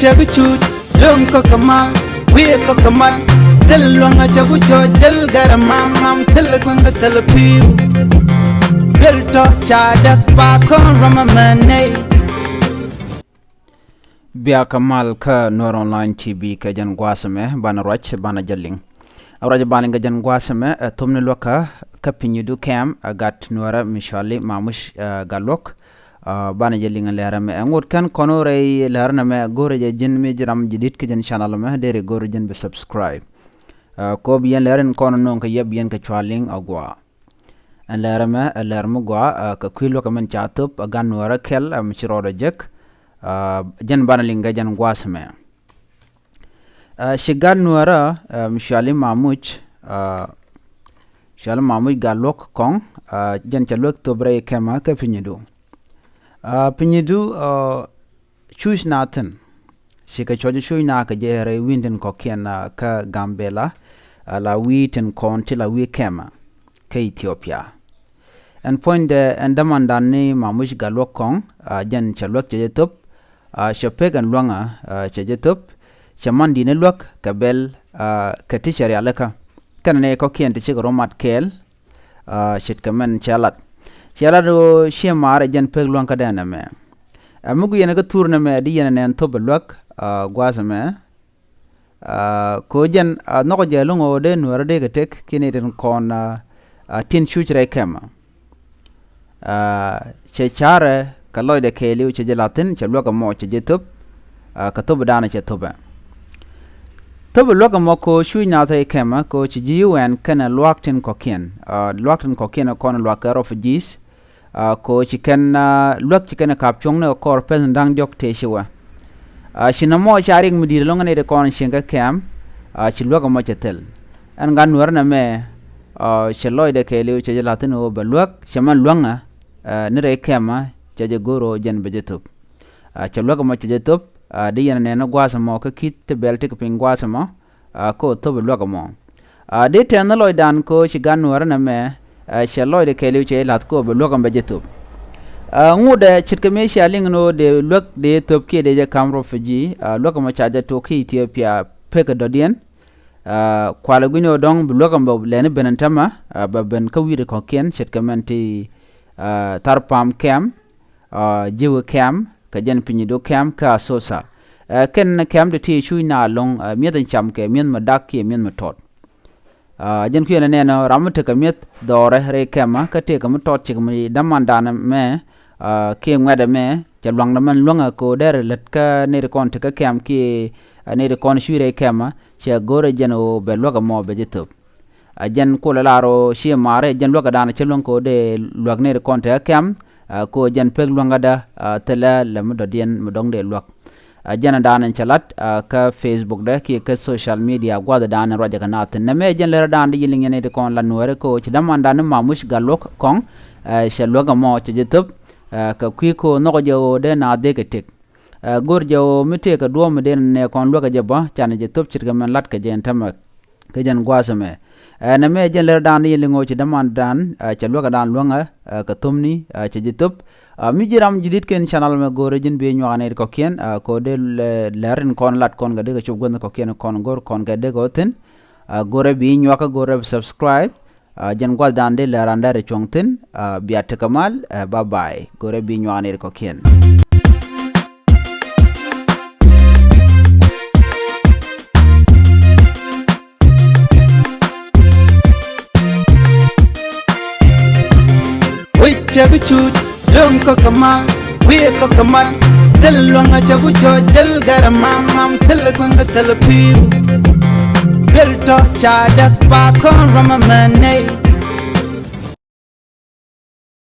chaguchut lom ko kamal we ko kamal telonga chagucho jel garamam mam telkwanga telpiu gelto chadak pa kon ramamane biya kamal ka Nuer online tv ka jan gwasame bana roch bana jalling awraja bana nga jan gwasame tumne loka ka pinyidu kam gat Nuer mishali mamuch Gatluok bana jalling Läär me ngot kan kono rey Läär na me gore je jin mi jiram jidit ka jan channel me dere gore jin be subscribe ko biyan Läär kono non ka yeb yen ka cɔali agwa en Läär mu gɔaa ka kwilo ka men chatop gan Nuer kel mchiro jek jan bana linga jan gwasame shigan Nuer mishali mamuch Gatluok koang jan chalok tobre kema ka pinyidu choose natin shika choje shui na ka jere winden ko kena ka gambela la witen konti la wi kema ka Ethiopia en point en damandani mamuch Gatluok koang jan chalok je top shapegan luanga chajetop shamandi ne luak kabel katishari alaka kanane ko kien tiche romat kel shit kamen chalat do shemar jan peg luanga dana me amugu yene ka turna me di yene nen to luak gwasame ko jan noko jelungo de Nuer de tek kini den kon tin chuchre kema chechare kaloi de keliu che jelatin che luoga mo che jetop ka to badana che toba to luoga mo ko shui na te kema ko che UN kana luaktin kokien kon luaka refugees ko che kana luak che kana kapchong ne ko pen dang jok te shiwa shinamo sharing mudir longa ne de kon shinga kem che luoga mo che tel an gan Nuer na me che loi de keliu che jelatin o ba luak shaman luanga ne re kema jaje goro jan bejetop chalwaga mo chajetop de yana ne gwasa mo ka kit belte ko pin gwasa mo ko to lwaga mo de tenalo dan ko shigan Nuer na me shaloy de keliu che lat ko lwaga bejetop ngude chitka me shaling no de lwak de top ke de kamro fuji lwaga mo chaje to ki Ethiopia peka dodien kwala gunyo dong lwaga mo lene benantama ba ben ka wire ko ken chitka menti tarpam kem jiwe kem ka jan pinyidu kem ka sosa ken kem de ti chui na long miet cham ke mien madak ke mien matot jan ku ne no ramte ka miet dore re kema ka te ka matot chi mi damandana me ke ngwede me jalwang na man longa ko der let ka ne kon te ka kem ki ne de kon shui re kema che gore jan o be loga mo be jetop jan ko laro shi mare jan loga dana chelon ko de log ne kon te kem ko jan peg luanga da tela lam do dien modong de luak jana danan chalat ka Facebook da ki ka social media gwada danan raja kana tan me jan Läär dan di yilingen de kon la Nuer ko ci dam andan mamuch Gatluok koang sheloga mo ci jetop ka kwi ko no jo de na de tek gor jo mite ka do mo de ne kon luga jaba chan jetop ci gamen lat ka jen tam ka jan gwasame na me jan Läär dan yilingo ci dam andan ci luga dan luanga ka tumni ci jetop mi jiram jidit ken channel me gore jin be nyane ko ken ko de Läär kon lat kon ga de ko gon ko ken kon gor kon ga de go ten gore bi nywaka gore subscribe jan gwal dan de Läär andare chongten biat kamal bye bye gore bi nyane ko ken chaguchut lom ko kamal we ko kamal telonga chagucho jel garamam mam telkwanga telpiu gelto chadak pa kon ramamane